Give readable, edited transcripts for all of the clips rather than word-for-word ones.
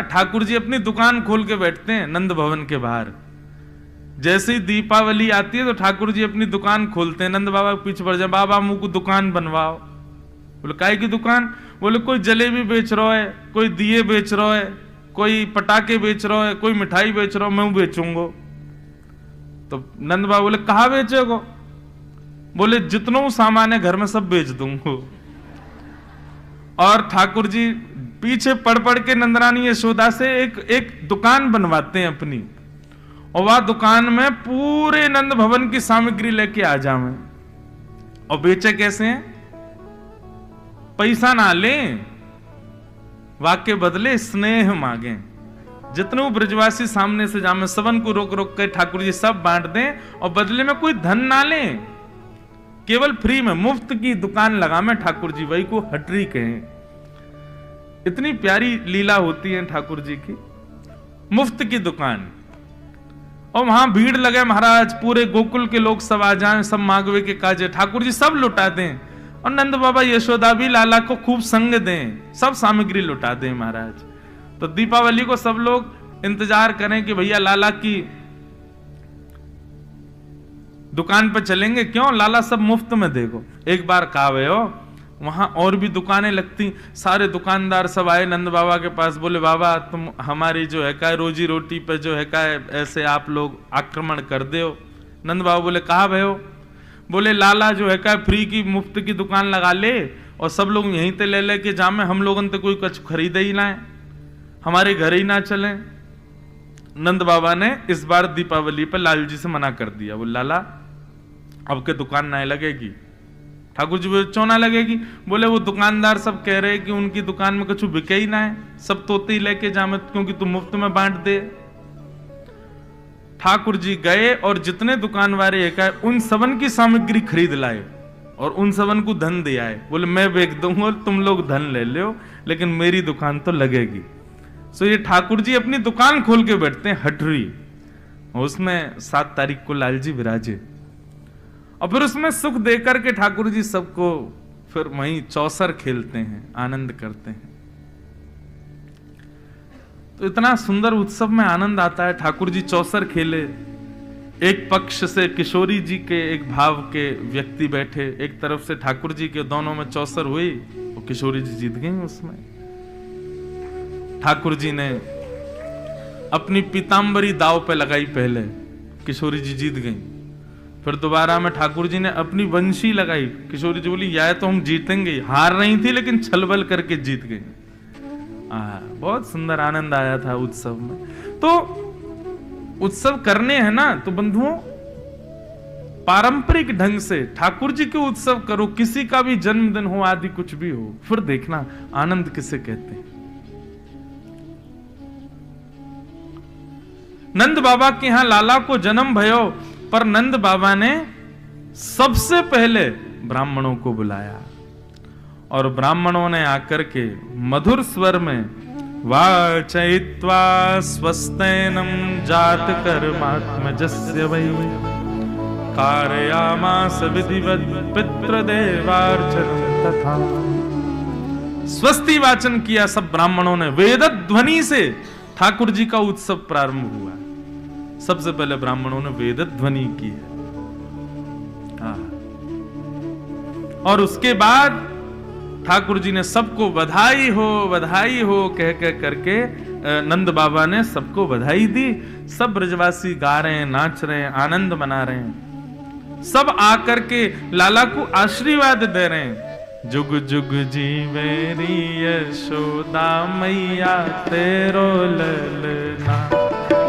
ठाकुर जी अपनी दुकान खोल के बैठते हैं नंद भवन के बाहर। जैसे ही दीपावली आती है तो ठाकुर जी अपनी दुकान खोलते हैं। नंद बाबा के पीछे पड़ जाए, बाबा मुझको दुकान बनवाओ। बोले काय की दुकान? बोले कोई जलेबी बेच रहा है, कोई दिए बेच रहा है, कोई पटाखे बेच रहा है, कोई मिठाई बेच रहा है, मैं बेचूंगा। तो नंद बाबा बोले कहा बेचेगो? बोले जितना सामान है घर में सब बेच दूंगा। और ठाकुर जी पीछे पड़ पड़ के नंदरानी यशोदा से एक दुकान बनवाते हैं अपनी, और वह दुकान में पूरे नंद भवन की सामग्री लेके आ जावे। और बेचे कैसे हैं? पैसा ना लें, वाक्य बदले स्नेह मांगे। जितने ब्रजवासी सामने से जामे सबन को रोक रोक कर ठाकुर जी सब बांट दें, और बदले में कोई धन ना लें, केवल फ्री में मुफ्त की दुकान लगा में ठाकुर जी, वही को हटरी कहें। इतनी प्यारी लीला होती है ठाकुर जी की, मुफ्त की दुकान। और वहां भीड़ लगे महाराज, पूरे गोकुल के लोग सब आ जाएं, सब मांगवे के काजे ठाकुर जी सब लुटा दें, और नंद बाबा यशोदा भी लाला को खूब संग दें, सब सामग्री लुटा दें महाराज। तो दीपावली को सब लोग इंतजार करें कि भैया लाला की दुकान पर चलेंगे, क्यों लाला सब मुफ्त में देगो। एक बार कावे हो वहां और भी दुकानें लगती, सारे दुकानदार सब आए नंद बाबा के पास, बोले बाबा तुम हमारी जो है क्या रोजी रोटी पे जो है क्या ऐसे आप लोग आक्रमण कर दे हो। नंद बाबा बोले कहा भय हो? बोले लाला जो है क्या फ्री की मुफ्त की दुकान लगा ले, और सब लोग यहीं ते ले के जामे, हम लोगों ने कोई कुछ खरीदे ही ना है, हमारे घर ही ना चले। नंद बाबा ने इस बार दीपावली पर लाल जी से मना कर दिया, बोले लाला अब के दुकान ना लगेगी। ठाकुर जी बोले क्यों ना लगेगी? बोले वो दुकानदार सब कह रहे कि उनकी दुकान में कुछ बिके ही ना है, सब तोते ही लेके जामे, क्योंकि तुम मुफ्त में बांट दे। ठाकुर जी गए और जितने दुकान वाले एक आए उन सबन की सामग्री खरीद लाए और उन सबन को धन दे आए। बोले मैं बेच दूंगा, तुम लोग धन ले लो, लेकिन मेरी दुकान तो लगेगी। सो ये ठाकुर जी अपनी दुकान खोल के बैठते हैं हटरी, और उसमें 7 तारीख को लाल जी विराजे, और फिर उसमें सुख देकर के ठाकुर जी सबको फिर वहीं चौसर खेलते हैं, आनंद करते हैं। तो इतना सुंदर उत्सव में आनंद आता है। ठाकुर जी चौसर खेले, एक पक्ष से किशोरी जी के एक भाव के व्यक्ति बैठे, एक तरफ से ठाकुर जी के, दोनों में चौसर हुई और किशोरी जी जीत गई। उसमें ठाकुर जी ने अपनी पीतांबरी दाव पे लगाई पहले, किशोरी जी जीत गई। फिर दोबारा में ठाकुर जी ने अपनी वंशी लगाई, किशोरी जी बोली या तो हम जीतेंगे, हार रही थी लेकिन छलबल करके जीत गई। बहुत सुंदर आनंद आया था उत्सव में। तो उत्सव करने हैं ना तो बंधुओं पारंपरिक ढंग से ठाकुर जी के उत्सव करो, किसी का भी जन्मदिन हो आदि कुछ भी हो, फिर देखना आनंद किसे कहते हैं। नंद बाबा के यहां लाला को जन्म भयो, पर नंद बाबा ने सबसे पहले ब्राह्मणों को बुलाया, और ब्राह्मणों ने आकर के मधुर स्वर में वाचयित्वा स्वस्तेनम जात कर्मात्मजस्य वै कारयामास विधिवत पितृदेवार्चनम तथा। स्वस्ति वाचन किया सब ब्राह्मणों ने, वेद ध्वनि से ठाकुर जी का उत्सव प्रारंभ हुआ। सबसे पहले ब्राह्मणों ने वेद ध्वनि की है, और उसके बाद ठाकुर जी ने सबको बधाई हो कह करके नंद बाबा ने सबको बधाई दी। सब ब्रजवासी गा रहे हैं, नाच रहे हैं, आनंद मना रहे हैं। सब आकर के लाला को आशीर्वाद दे रहे हैं। जुग जुग जीवेरी यशोदा मैया तेरो ललना,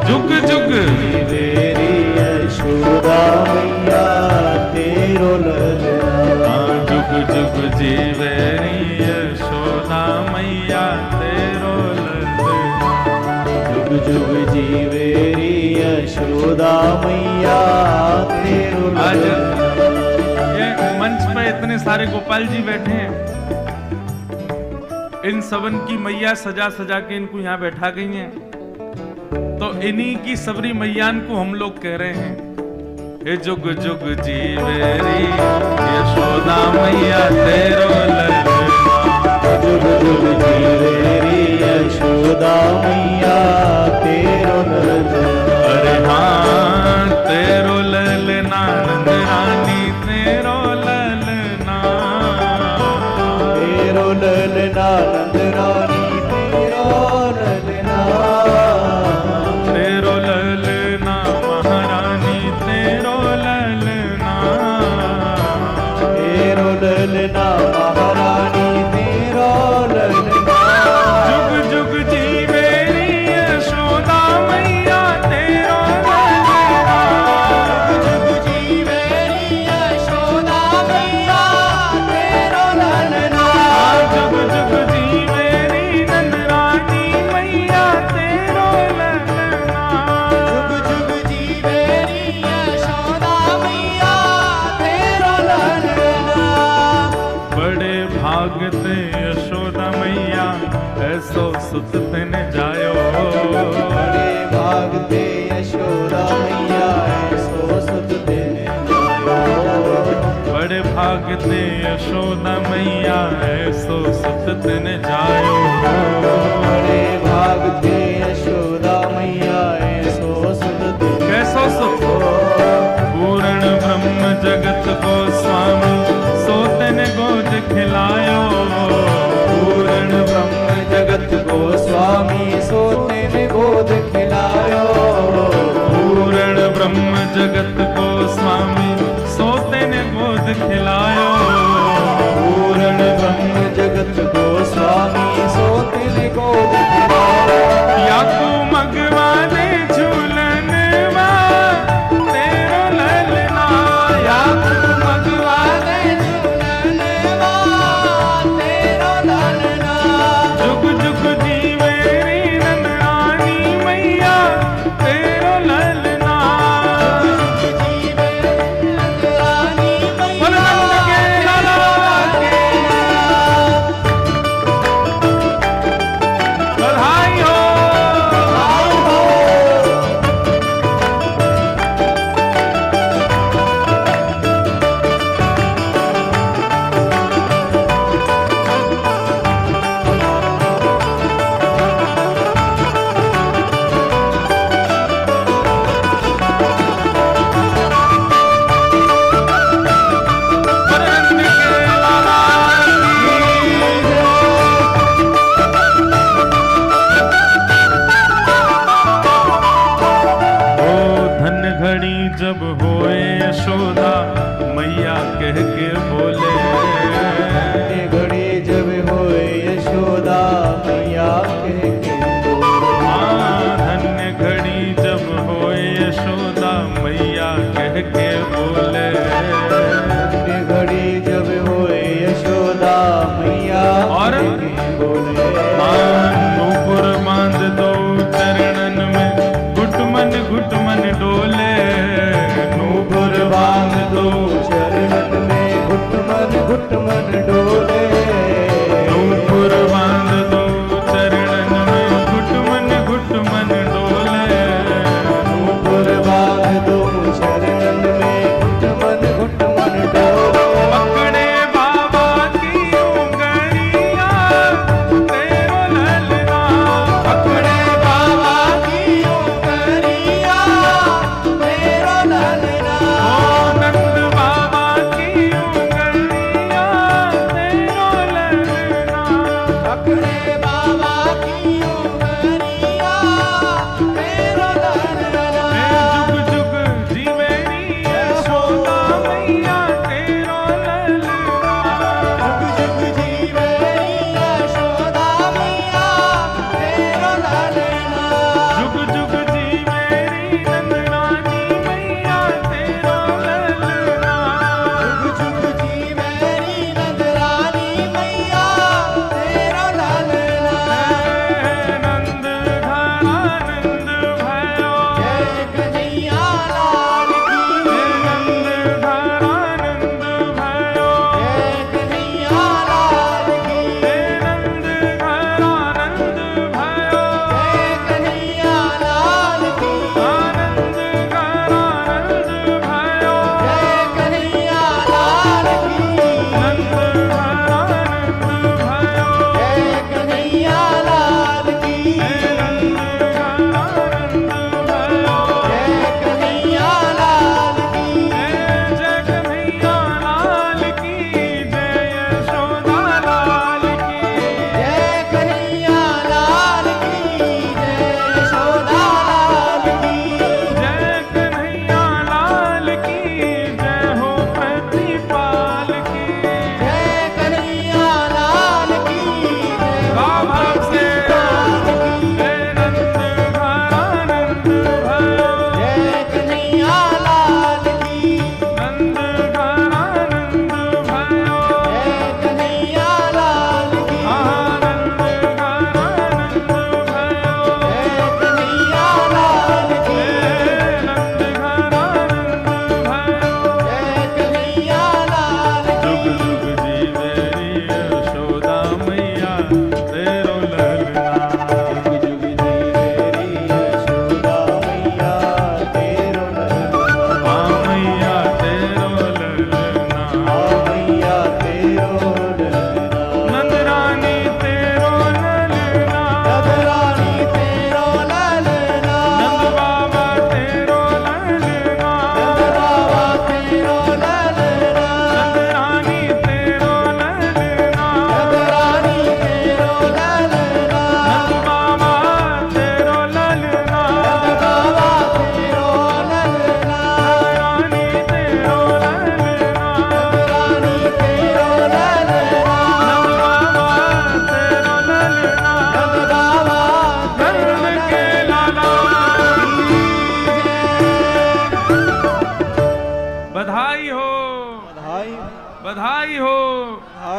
जुग जुग जीवेरी यशोदा मैया तेरो ललना, जुग जुग जीवेरी यशोदा मैया तेरो ललना, जुग जुग जीवेरी यशोदा मैया तेरो ललना। ये मंच पे इतने सारे गोपाल जी बैठे हैं, इन सबन की मैया सजा सजा के इनको यहाँ बैठा गई हैं, तो इन्हीं की सबरी मैयान को हम लोग कह रहे हैं हे जुग जुग जीवेरी यशोदा मैया तेरो ललना, जुग जुग जीवेरी यशोदा मैया सुत तिन जायो। बड़े भाग ते यशोदा मैया ऐसो सुत तिन जायो। बड़े भाग ते यशोदा मैया ऐसो सुत तिन जायो। बड़े भाग ते यशोदा मैया ऐसो सुत तिन कैसो सुत? पूर्ण ब्रह्म जगत को स्वामी सोतन गोद खिलायो। पूर्ण ब्रह्म जगत को स्वामी सोते में गोद खिलायो। पूर्ण ब्रह्म जगत को स्वामी सोते ने गोद खिलायो। पूर्ण ब्रह्म जगत को स्वामी सोते में गोद खिलायो। याकू मगवा दे झूलन तेरो ललना। याकू मगवा दे झूलन तेरो ललना। जुग जुग जीवे री नंदरानी मैया तेरो ललना। जीवे नंदरानी बोल मैया नंद के लाला के बधाई हो। बोल नंद के लाला ओ धन घड़ी जब होए यशोदा मैया कह के बोले। ये घड़ी जब होए यशोदा मैया कह के बोले। हाँ धन्य घड़ी जब होए यशोदा मैया कह के बोले। ये घड़ी जब होए यशोदा मैया और? कह के बोले। नूपुर बांध दो चरणन में घुटमन डोले। नूपुर बांध दो चरणन में घुटमन डोले। नूपुर बांध दो चरणन में घुटमन डोले। नूपुर बांध दो चरणन में घुटमन डोले। पकड़े बाबा की उंगलियां तेरो ललना। पकड़े बाबा की उंगलियां तेरो ललना। ओ नंद बाबा की उंगलियां तेरो ललना। पकड़े बाबा की उंगलियां तेरो ललना। जुग जुग जीवेरी यशोदा मैया तेरो ललना। जुग जुग जीवेरी यशोदा मैया तेरो ललना। जुग जुग जीवेरी नंदरानी मैया तेरो ललना। जुग जुग जीवेरी नंदरानी मैया तेरो ललना। नंद धरानंद भयो। जय कन्हैया लाल की। नंद धरानंद भयो। जय कन्हैया लाल की। नंद धरानंद भयो। जय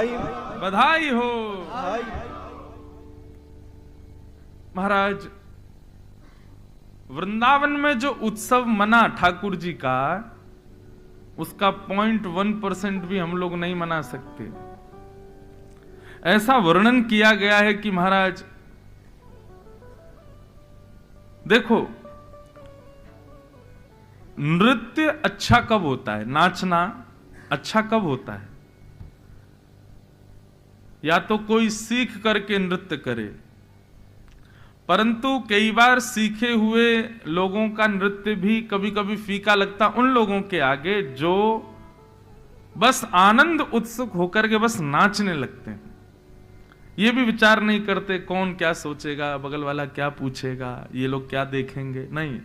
बधाई हो। बधाई। महाराज, वृंदावन में जो उत्सव मना ठाकुर जी का, उसका 0.1% भी हम लोग नहीं मना सकते। ऐसा वर्णन किया गया है कि महाराज देखो, नृत्य अच्छा कब होता है, नाचना अच्छा कब होता है? या तो कोई सीख करके नृत्य करे, परंतु कई बार सीखे हुए लोगों का नृत्य भी कभी कभी फीका लगता उन लोगों के आगे जो बस आनंद उत्सुक होकर के बस नाचने लगते हैं। ये भी विचार नहीं करते कौन क्या सोचेगा, बगल वाला क्या पूछेगा, ये लोग क्या देखेंगे, नहीं,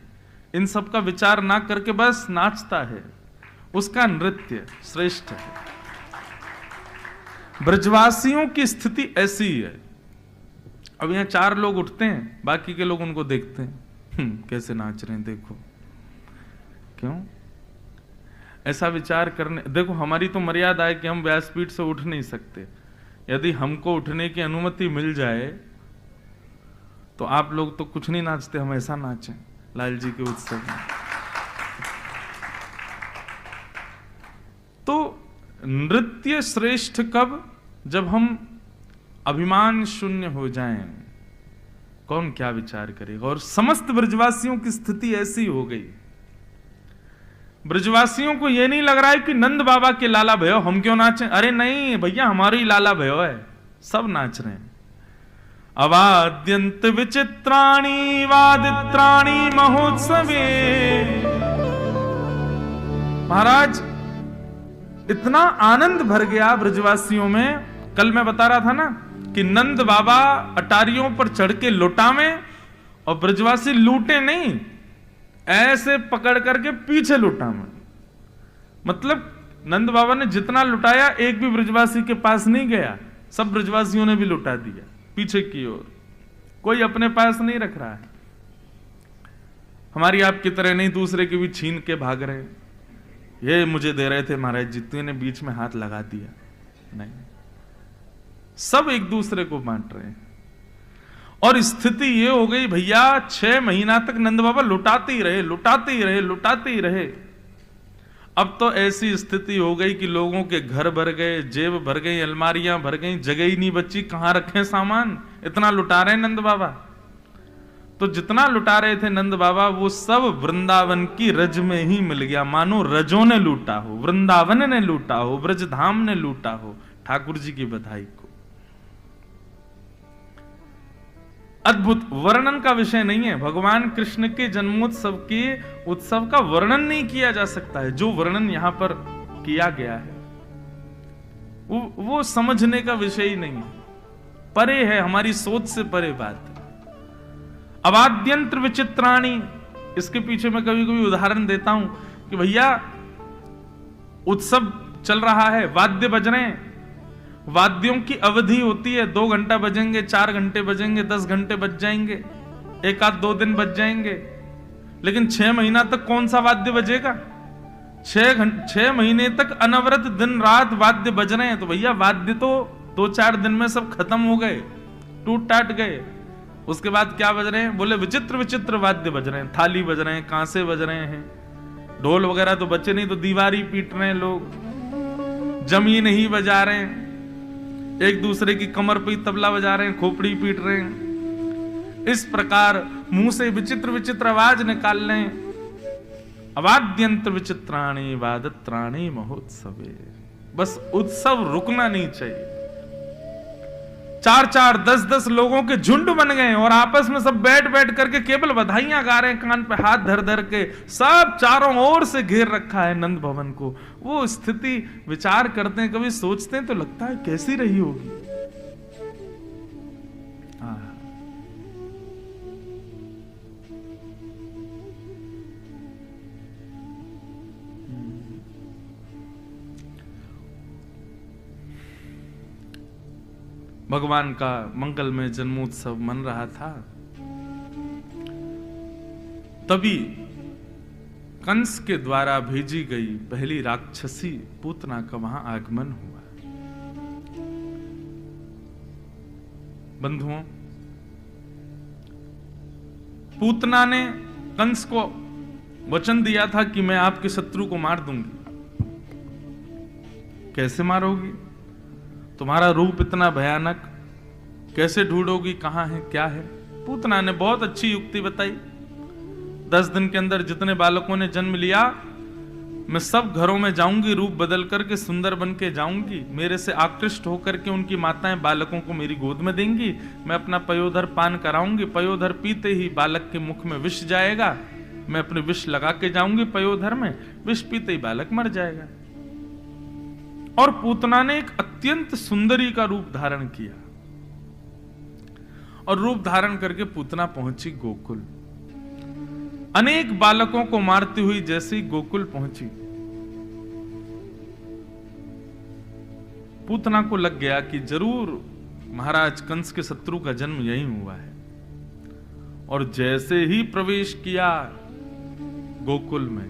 इन सब का विचार ना करके बस नाचता है, उसका नृत्य श्रेष्ठ है। ब्रजवासियों की स्थिति ऐसी ही है। अब यहां 4 लोग उठते हैं, बाकी के लोग उनको देखते हैं, कैसे नाच रहे हैं देखो। क्यों ऐसा विचार करने? देखो, हमारी तो मर्यादा है कि हम व्यासपीठ से उठ नहीं सकते। यदि हमको उठने की अनुमति मिल जाए तो आप लोग तो कुछ नहीं नाचते, हम ऐसा नाचें लाल जी के उत्सव में। तो नृत्य श्रेष्ठ कब? जब हम अभिमान शून्य हो जाएं, कौन क्या विचार करेगा। और समस्त ब्रजवासियों की स्थिति ऐसी हो गई। ब्रजवासियों को यह नहीं लग रहा है कि नंद बाबा के लाला भयो हम क्यों नाचें। अरे नहीं भैया, हमारी लाला भयो है, सब नाच रहे हैं। अवाद्यंत विचित्राणि वादित्राणि महोत्सवे। महाराज, इतना आनंद भर गया ब्रजवासियों में। कल मैं बता रहा था ना कि नंद बाबा अटारियों पर चढ़ के लुटावें और ब्रजवासी लूटे नहीं, ऐसे पकड़ करके पीछे लुटावें। मतलब नंद बाबा ने जितना लुटाया एक भी ब्रजवासी के पास नहीं गया, सब ब्रजवासियों ने भी लुटा दिया पीछे की ओर। कोई अपने पास नहीं रख रहा है। हमारी आपकी तरह नहीं दूसरे के भी छीन के भाग रहे। ये मुझे दे रहे थे महाराज जी, तूने बीच में हाथ लगा दिया, नहीं, सब एक दूसरे को बांट रहे हैं। और स्थिति ये हो गई भैया, 6 महीना तक नंद बाबा लुटाते ही रहे, लुटाते ही रहे, लुटाते ही रहे। अब तो ऐसी स्थिति हो गई कि लोगों के घर भर गए, जेब भर गई, अलमारियां भर गई, जगह ही नहीं बची, कहां रखें सामान, इतना लुटा रहे नंद बाबा। तो जितना लुटा रहे थे नंद बाबा, वो सब वृंदावन की रज में ही मिल गया। मानो रजों ने लूटा हो, वृंदावन ने लूटा हो, ब्रजधाम ने लूटा हो ठाकुर जी की बधाई को। अद्भुत, वर्णन का विषय नहीं है। भगवान कृष्ण के जन्मोत्सव के उत्सव का वर्णन नहीं किया जा सकता है। जो वर्णन यहां पर किया गया है वो समझने का विषय ही नहीं है, परे है, हमारी सोच से परे बात है। अवाद्यंत्र विचित्राणि, इसके पीछे मैं कभी कभी उदाहरण देता हूं कि भैया उत्सव चल रहा है, वाद्य बज रहे हैं, वाद्यों की अवधि होती है, 2 घंटा बजेंगे, 4 घंटे बजेंगे, 10 घंटे बज जाएंगे, 1-2 दिन बज जाएंगे, लेकिन 6 महीना तक कौन सा वाद्य बजेगा? 6 महीने तक अनवरत दिन रात वाद्य बज रहे हैं। तो भैया वाद्य तो 2-4 दिन में सब खत्म हो गए, टूट टाट गए। उसके बाद क्या बज रहे हैं? बोले विचित्र विचित्र वाद्य बज रहे हैं, थाली बज रहे हैं, कांसे बज रहे हैं, ढोल वगैरह तो बचे नहीं, तो दीवारी पीट रहे हैं लोग, जमीन ही बजा रहे हैं, एक दूसरे की कमर पे तबला बजा रहे हैं, खोपड़ी पीट रहे हैं। इस प्रकार मुंह से विचित्र विचित्र आवाज निकाल रहे हैं। अवाद्यंत्र विचित्राणि वादत्राणि महोत्सवे। बस उत्सव रुकना नहीं चाहिए। 4-4, 10-10 लोगों के झुंड बन गए और आपस में सब बैठ बैठ करके केवल बधाइयां गा रहे हैं, कान पे हाथ धर धर के, सब चारों ओर से घेर रखा है नंद भवन को। वो स्थिति विचार करते हैं, कभी सोचते हैं तो लगता है कैसी रही होगी। भगवान का मंगलमय जन्मोत्सव मन रहा था, तभी कंस के द्वारा भेजी गई पहली राक्षसी पूतना का वहां आगमन हुआ। बंधुओं, पूतना ने कंस को वचन दिया था कि मैं आपके शत्रु को मार दूंगी। कैसे मारोगी? तुम्हारा रूप इतना भयानक, कैसे ढूंढोगी कहां है क्या है? पूतना ने बहुत अच्छी युक्ति बताई। 10 दिन के अंदर जितने बालकों ने जन्म लिया, मैं सब घरों में जाऊंगी, रूप बदल करके सुंदर बन के जाऊंगी। मेरे से आकृष्ट होकर के उनकी माताएं बालकों को मेरी गोद में देंगी। मैं अपना पयोधर पान कराऊंगी। पयोधर पीते ही बालक के मुख में विष जाएगा। मैं अपने विष लगा के जाऊंगी पयोधर में, विष पीते ही बालक मर जाएगा। और पूतना ने एक अत्यंत सुंदरी का रूप धारण किया, और रूप धारण करके पूतना पहुंची गोकुल। अनेक बालकों को मारती हुई जैसे ही गोकुल पहुंची, पूतना को लग गया कि जरूर महाराज कंस के शत्रु का जन्म यहीं हुआ है। और जैसे ही प्रवेश किया गोकुल में,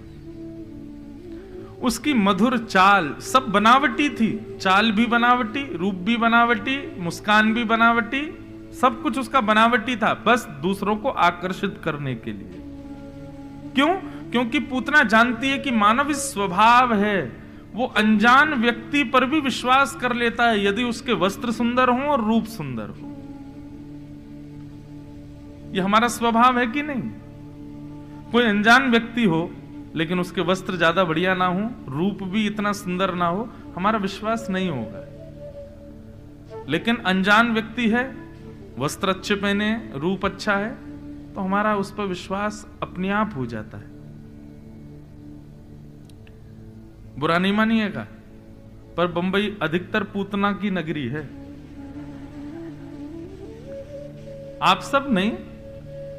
उसकी मधुर चाल, सब बनावटी थी। चाल भी बनावटी, रूप भी बनावटी, मुस्कान भी बनावटी, सब कुछ उसका बनावटी था, बस दूसरों को आकर्षित करने के लिए। क्यों? क्योंकि पूतना जानती है कि मानव स्वभाव है, वो अनजान व्यक्ति पर भी विश्वास कर लेता है यदि उसके वस्त्र सुंदर हो और रूप सुंदर हो। ये हमारा स्वभाव है कि नहीं? कोई अनजान व्यक्ति हो लेकिन उसके वस्त्र ज्यादा बढ़िया ना हो, रूप भी इतना सुंदर ना हो, हमारा विश्वास नहीं होगा। लेकिन अनजान व्यक्ति है, वस्त्र अच्छे पहने, रूप अच्छा है, तो हमारा उस पर विश्वास अपने आप हो जाता है। बुरा नहीं मानिएगा, पर बंबई अधिकतर पूतना की नगरी है। आप सब नहीं,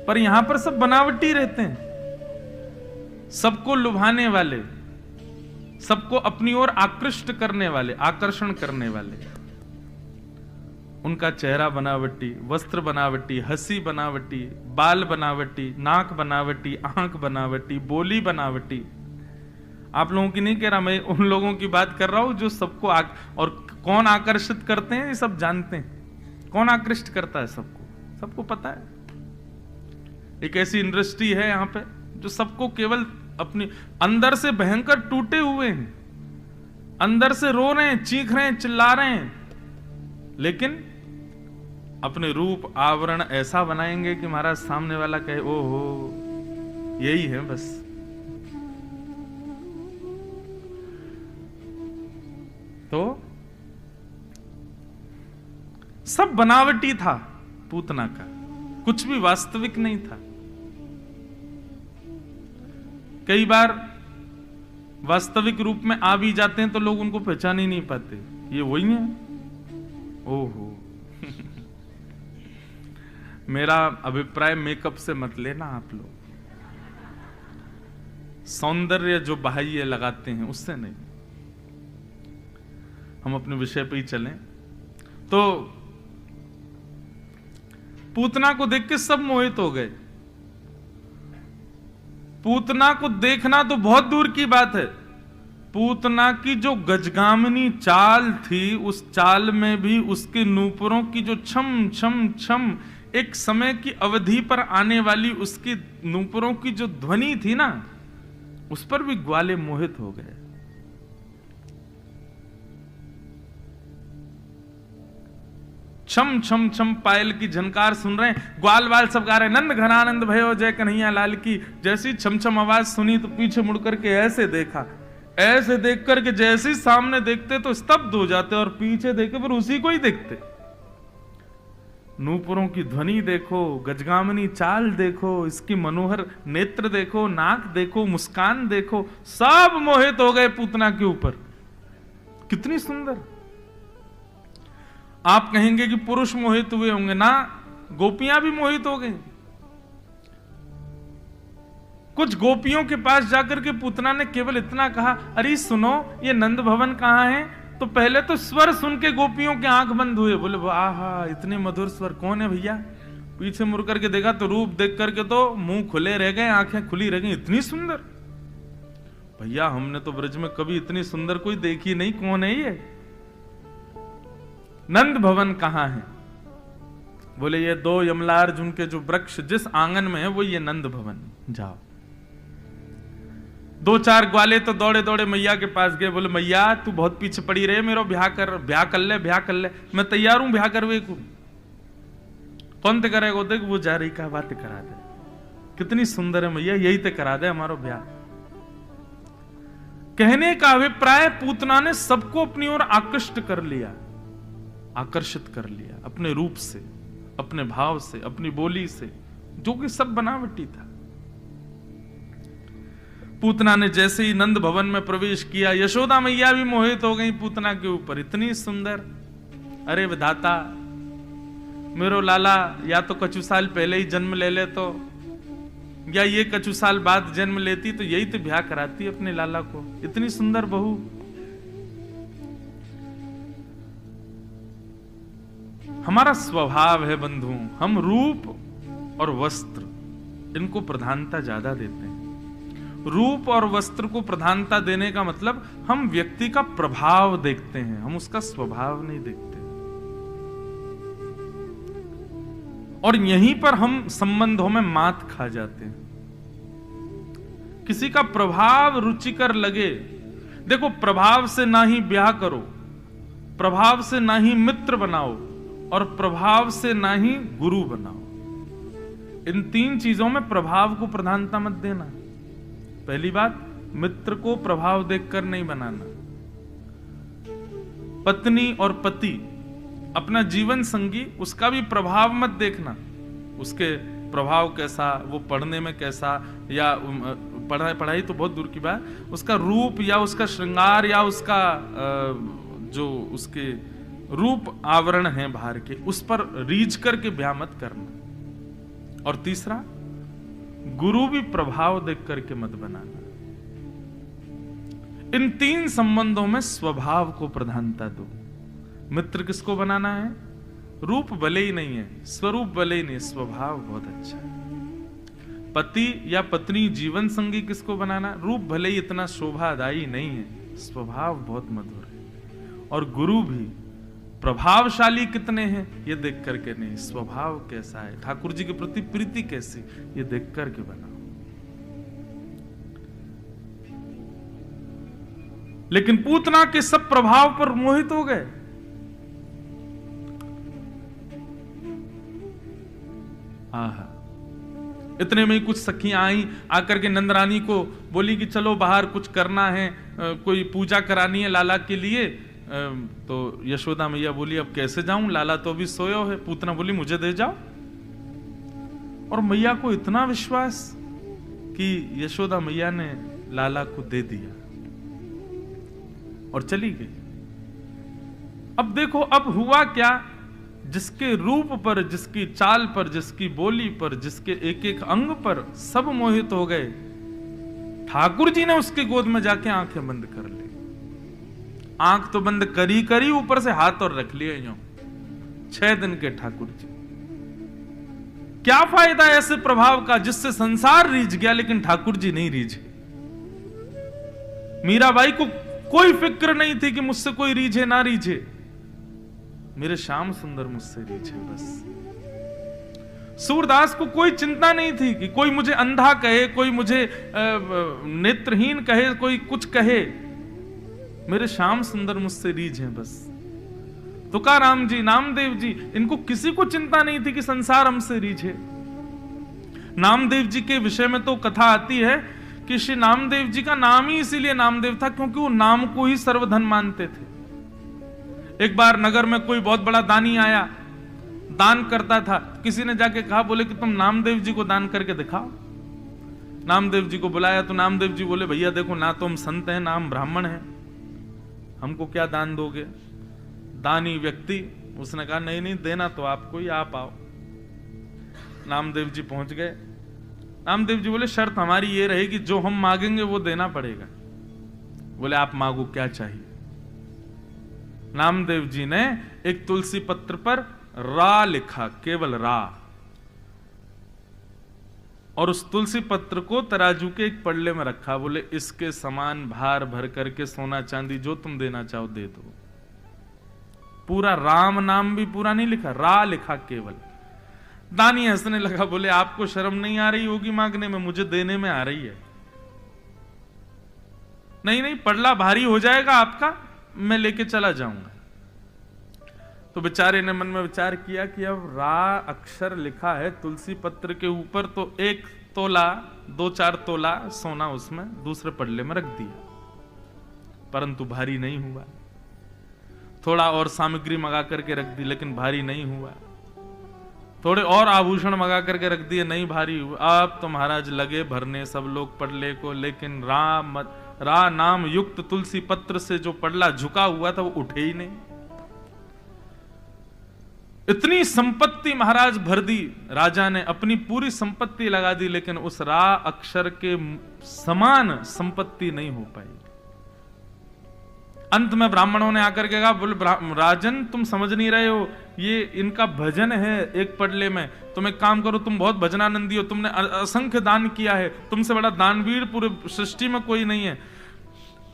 पर यहां पर सब बनावटी रहते हैं, सबको लुभाने वाले, सबको अपनी ओर आकृष्ट करने वाले, आकर्षण करने वाले। उनका चेहरा बनावटी, वस्त्र बनावटी, हंसी बनावटी, बाल बनावटी, नाक बनावटी, आंख बनावटी, बोली बनावटी। आप लोगों की नहीं कह रहा, मैं उन लोगों की बात कर रहा हूं जो सबको और कौन आकर्षित करते हैं ये सब जानते हैं। कौन आकृष्ट करता है सबको, सबको पता है। एक ऐसी इंडस्ट्री है यहां पे जो सबको केवल अपनी अंदर से भयंकर टूटे हुए हैं, अंदर से रो रहे हैं, चीख रहे हैं, चिल्ला रहे हैं, लेकिन अपने रूप आवरण ऐसा बनाएंगे कि महाराज सामने वाला कहे ओहो यही है बस। तो सब बनावटी था पूतना का, कुछ भी वास्तविक नहीं था। कई बार वास्तविक रूप में आ भी जाते हैं तो लोग उनको पहचान ही नहीं पाते, ये वही है। ओहो मेरा अभिप्राय मेकअप से मत लेना आप लोग, सौंदर्य जो बाह्य लगाते हैं उससे नहीं। हम अपने विषय पे ही चलें। तो पूतना को देख के सब मोहित हो गए। पूतना को देखना तो बहुत दूर की बात है, पूतना की जो गजगामिनी चाल थी, उस चाल में भी उसके नूपुरों की जो छम छम छम, एक समय की अवधि पर आने वाली उसकी नूपुरों की जो ध्वनि थी ना, उस पर भी ग्वाले मोहित हो गए। छम छम छम पायल की झनकार सुन रहे हैं, ग्वाल वाल सब गा रहे हैं, नंद घनानंद भयो जय कन्हैया लाल की। जैसी छम छम आवाज सुनी तो पीछे मुड़ करके ऐसे देखा, ऐसे देख करके जैसे सामने देखते तो स्तब्ध हो जाते, और पीछे देखे पर उसी को ही देखते। नूपुरों की ध्वनि देखो, गजगामिनी चाल देखो, इसकी मनोहर नेत्र देखो, नाक देखो, मुस्कान देखो, सब मोहित हो गए पूतना के ऊपर। कितनी सुंदर। आप कहेंगे कि पुरुष मोहित हुए होंगे ना, गोपियां भी मोहित हो गई। कुछ गोपियों के पास जाकर के पूतना ने केवल इतना कहा, अरे सुनो ये नंद भवन कहां है? तो पहले तो स्वर सुन के गोपियों के आंख बंद हुए, बोले आहा इतने मधुर स्वर, कौन है भैया? पीछे मुड़ करके देखा तो रूप देख करके तो मुंह खुले रह गए, आंखें खुली रह गई, इतनी सुंदर। भैया हमने तो ब्रज में कभी इतनी सुंदर कोई देखी नहीं, कौन है ये? नंद भवन कहां है? बोले ये 2 यमलार्जुन के जो वृक्ष जिस आंगन में है वो ये नंद भवन, जाओ। 2-4 ग्वाले तो दौड़े दौड़े मैया के पास गए, बोले मैया तू बहुत पीछे पड़ी रहे, मेरा ब्याह कर ले, मैं तैयार हूं ब्याह करवे को। कौन ते करेगा? देख वो जा रही का बात करा दे, कितनी सुंदर है मैया, यही ते करा दे हमारो ब्याह। कहने का अभिप्राय पूतना ने सबको अपनी ओर आकृष्ट कर लिया, आकर्षित कर लिया अपने रूप से, अपने भाव से, अपनी बोली से, जो कि सब बनावटी था। पूतना ने जैसे ही नंद भवन में प्रवेश किया, यशोदा मैया भी मोहित हो गई पूतना के ऊपर, इतनी सुंदर। अरे विधाता, मेरो लाला या तो कछु साल पहले ही जन्म ले ले तो, या ये कछु साल बाद जन्म लेती तो यही तो ब्याह कराती अपने लाला को, इतनी सुंदर बहू। हमारा स्वभाव है बंधु, हम रूप और वस्त्र इनको प्रधानता ज्यादा देते हैं। रूप और वस्त्र को प्रधानता देने का मतलब हम व्यक्ति का प्रभाव देखते हैं, हम उसका स्वभाव नहीं देखते। और यहीं पर हम संबंधों में मात खा जाते हैं। किसी का प्रभाव रुचिकर लगे, देखो प्रभाव से ना ही ब्याह करो, प्रभाव से ना ही मित्र बनाओ, और प्रभाव से ना ही गुरु बनाओ। इन 3 चीजों में प्रभाव को प्रधानता मत देना। पहली बात, मित्र को प्रभाव देखकर नहीं बनाना। पत्नी और पति, अपना जीवन संगी, उसका भी प्रभाव मत देखना, उसके प्रभाव कैसा, वो पढ़ने में कैसा, या पढ़ाई तो बहुत दूर की बात, उसका रूप या उसका श्रृंगार या उसका जो उसके रूप आवरण है बाहर के, उस पर रीझ करके ब्याह मत करना। और तीसरा, गुरु भी प्रभाव देख करके मत बनाना। इन 3 संबंधों में स्वभाव को प्रधानता दो। मित्र किसको बनाना है? रूप भले ही नहीं है, स्वरूप भले ही नहीं, स्वभाव बहुत अच्छा है। पति या पत्नी जीवन संगी किसको बनाना? रूप भले ही इतना शोभादायी नहीं है, स्वभाव बहुत मधुर है। और गुरु भी प्रभावशाली कितने हैं ये देख करके नहीं, स्वभाव कैसा है, ठाकुर जी के प्रति प्रीति कैसी, ये देख करके बनाओ। लेकिन पूतना के सब प्रभाव पर मोहित हो गए। आहा, इतने में ही कुछ सखियां आई, आकर के नंदरानी को बोली कि चलो बाहर कुछ करना है, कोई पूजा करानी है लाला के लिए। तो यशोदा मैया बोली अब कैसे जाऊं, लाला तो अभी सोयो है। पूतना बोली मुझे दे जाओ। और मैया को इतना विश्वास कि यशोदा मैया ने लाला को दे दिया और चली गई। अब देखो अब हुआ क्या, जिसके रूप पर, जिसकी चाल पर, जिसकी बोली पर, जिसके एक एक अंग पर सब मोहित हो गए, ठाकुर जी ने उसके गोद में जाके आंखें बंद कर ली। आंख तो बंद करी करी, ऊपर से हाथ और रख लिए यूं। 6 दिन के ठाकुर जी। क्या फायदा ऐसे प्रभाव का जिससे संसार रीझ गया लेकिन ठाकुर जी नहीं रीझे। मीराबाई को कोई फिक्र नहीं थी कि मुझसे कोई रीझे ना रीझे, मेरे श्याम सुंदर मुझसे रीझे बस। सूरदास को कोई चिंता नहीं थी कि कोई मुझे अंधा कहे, कोई मुझे नेत्रहीन कहे, कोई कुछ कहे, मेरे श्याम सुंदर मुझसे रीझ हैं बस। तुकाराम जी, नामदेव जी, इनको किसी को चिंता नहीं थी कि संसार हमसे रीझे। नामदेव जी के विषय में तो कथा आती है कि श्री नामदेव जी का नाम ही इसीलिए नामदेव था क्योंकि वो नाम को ही सर्वधन मानते थे। एक बार नगर में कोई बहुत बड़ा दानी आया, दान करता था। किसी ने जाके कहा, बोले कि तुम नामदेव जी को दान करके दिखाओ। नामदेव जी को बुलाया तो नामदेव जी बोले, भैया देखो ना तो हम संत हैं ना हम ब्राह्मण हैं, हमको क्या दान दोगे। दानी व्यक्ति उसने कहा नहीं नहीं देना तो आपको ही, आप आओ। नामदेव जी पहुंच गए। नामदेव जी बोले शर्त हमारी ये रहेगी जो हम मांगेंगे वो देना पड़ेगा। बोले आप मांगो क्या चाहिए। नामदेव जी ने एक तुलसी पत्र पर रा लिखा, केवल रा, और उस तुलसी पत्र को तराजू के एक पल्ले में रखा। बोले इसके समान भार भर करके सोना चांदी जो तुम देना चाहो दे दो। पूरा राम नाम भी पूरा नहीं लिखा, रा लिखा केवल, दानी हंसने लगा, बोले आपको शर्म नहीं आ रही होगी मांगने में, मुझे देने में आ रही है। नहीं नहीं, पड़ला भारी हो जाएगा आपका, मैं लेके चला जाऊंगा। तो बेचारे ने मन में विचार किया कि अब रा अक्षर लिखा है तुलसी पत्र के ऊपर, तो 1 तोला 2-4 तोला सोना उसमें दूसरे पड़ले में रख दिया, परंतु भारी नहीं हुआ। थोड़ा और सामग्री मंगा करके रख दी, लेकिन भारी नहीं हुआ। थोड़े और आभूषण मंगा करके रख दिए, नहीं भारी हुआ। अब तो महाराज लगे भरने सब लोग पड़ले को, लेकिन रा नाम युक्त तुलसी पत्र से जो पड़ला झुका हुआ था वो उठे ही नहीं। इतनी संपत्ति महाराज भर दी, राजा ने अपनी पूरी संपत्ति लगा दी, लेकिन उस रा अक्षर के समान संपत्ति नहीं हो पाई। अंत में ब्राह्मणों ने आकर के कहा, बोले राजन तुम समझ नहीं रहे हो, ये इनका भजन है एक पड़ले में, तुम एक काम करो, तुम बहुत भजनानंदी हो, तुमने असंख्य दान किया है, तुमसे बड़ा दानवीर पूरे सृष्टि में कोई नहीं है।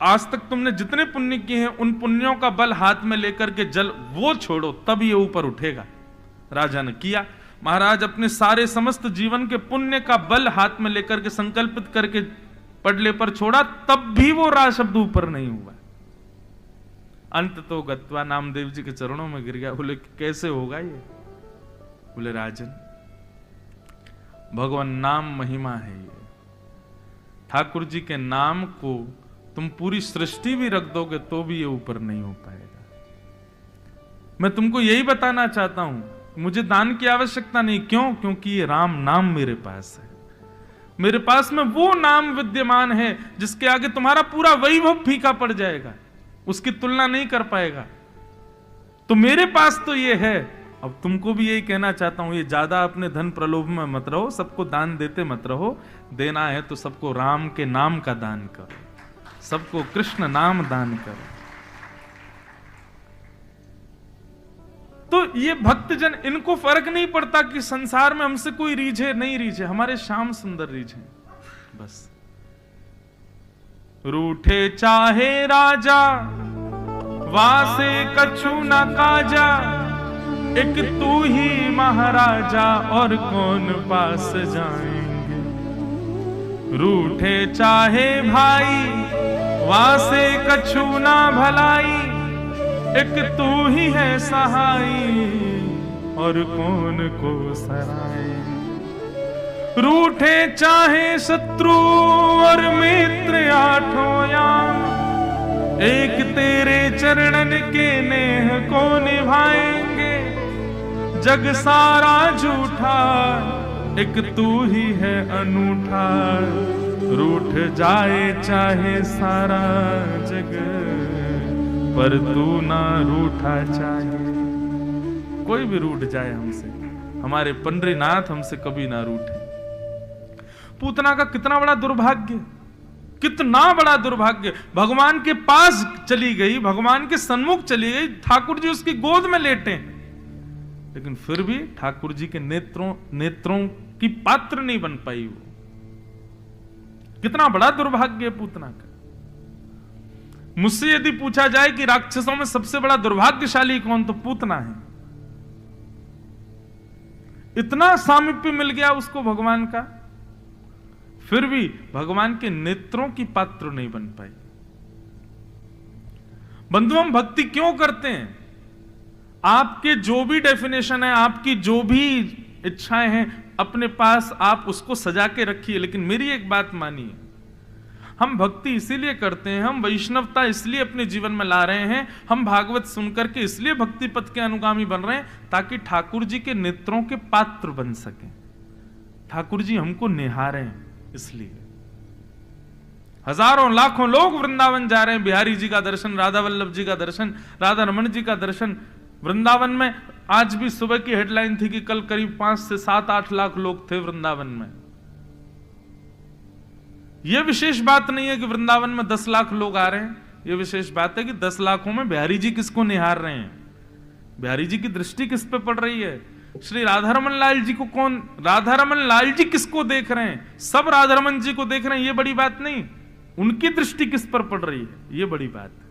आज तक तुमने जितने पुण्य किए हैं उन पुण्यों का बल हाथ में लेकर के जल वो छोड़ो, तब ये ऊपर उठेगा। राजा ने किया। महाराज अपने सारे समस्त जीवन के पुण्य का बल हाथ में लेकर के संकल्पित करके पड़ले पर छोड़ा, तब भी वो रा शब्द ऊपर नहीं हुआ। अंत तो गत्वा नामदेव जी के चरणों में गिर गया। बोले कैसे होगा ये? बोले राजन, भगवान नाम महिमा है ये। ठाकुर जी के नाम को तुम पूरी सृष्टि भी रख दोगे तो भी ये ऊपर नहीं हो पाएगा। मैं तुमको यही बताना चाहता हूं, मुझे दान की आवश्यकता नहीं। क्यों? क्योंकि ये राम नाम मेरे पास है। मेरे पास में वो नाम विद्यमान है जिसके आगे तुम्हारा पूरा वैभव फीका पड़ जाएगा, उसकी तुलना नहीं कर पाएगा। तो मेरे पास तो ये है। अब तुमको भी यही कहना चाहता हूं, ये ज्यादा अपने धन प्रलोभ में मत रहो, सबको दान देते मत रहो। देना है तो सबको राम के नाम का दान करो, सबको कृष्ण नाम दान करो। तो ये भक्तजन, इनको फर्क नहीं पड़ता कि संसार में हमसे कोई रीझे नहीं रीझे, हमारे श्याम सुंदर रीझे बस। रूठे चाहे राजा वासे कछु न काजा, एक तू ही महाराजा और कौन पास जाएंगे। रूठे चाहे भाई वासे कछु ना भलाई, एक तू ही है सहाई और कौन को सराए। रूठे चाहे शत्रु और मित्र आठों याम, एक तेरे चरणन के नेह को निभाएंगे। जग सारा झूठा एक तू ही है अनूठा, रूठ जाए चाहे सारा जग पर तू ना रूठा चाहे। कोई भी रूठ जाए हमसे, हमारे पंडरीनाथ हमसे कभी ना रूठे। पूतना का कितना बड़ा दुर्भाग्य, कितना बड़ा दुर्भाग्य। भगवान के पास चली गई, भगवान के सन्मुख चली गई, ठाकुर जी उसकी गोद में लेटे, लेकिन फिर भी ठाकुर जी के नेत्रों की पात्र नहीं बन पाई वो। कितना बड़ा दुर्भाग्य है पूतना का। मुझसे यदि पूछा जाए कि राक्षसों में सबसे बड़ा दुर्भाग्यशाली कौन, तो पूतना है। इतना सामीप्य मिल गया उसको भगवान का, फिर भी भगवान के नेत्रों की पात्र नहीं बन पाई। बंधु, हम भक्ति क्यों करते हैं? आपके जो भी डेफिनेशन है, आपकी जो भी इच्छाएं हैं, अपने पास आप उसको सजा के रखिए, लेकिन मेरी एक बात मानिए, हम भक्ति इसीलिए करते हैं, हम वैष्णवता इसलिए अपने जीवन में ला रहे हैं, हम भागवत सुनकर के इसलिए भक्ति पथ के अनुगामी बन रहे हैं, ताकि ठाकुर जी के नेत्रों के पात्र बन सके। ठाकुर जी हमको निहारें, इसलिए हजारों लाखों लोग वृंदावन जा रहे हैं। बिहारी जी का दर्शन, राधा वल्लभ जी का दर्शन, राधा रमन जी का दर्शन। वृंदावन में आज भी सुबह की हेडलाइन थी कि कल करीब 5 से 7-8 लाख लोग थे वृंदावन में। यह विशेष बात नहीं है कि वृंदावन में 10 लाख लोग आ रहे हैं, यह विशेष बात है कि 10 लाखों में बिहारी जी किसको निहार रहे हैं, बिहारी जी की दृष्टि किस पे पड़ रही है। श्री राधारमन लाल जी को कौन, राधारमन लाल जी किसको देख रहे हैं? सब राधारमन जी को देख रहे हैं, ये बड़ी बात नहीं, उनकी दृष्टि किस पर पड़ रही है, ये बड़ी बात है।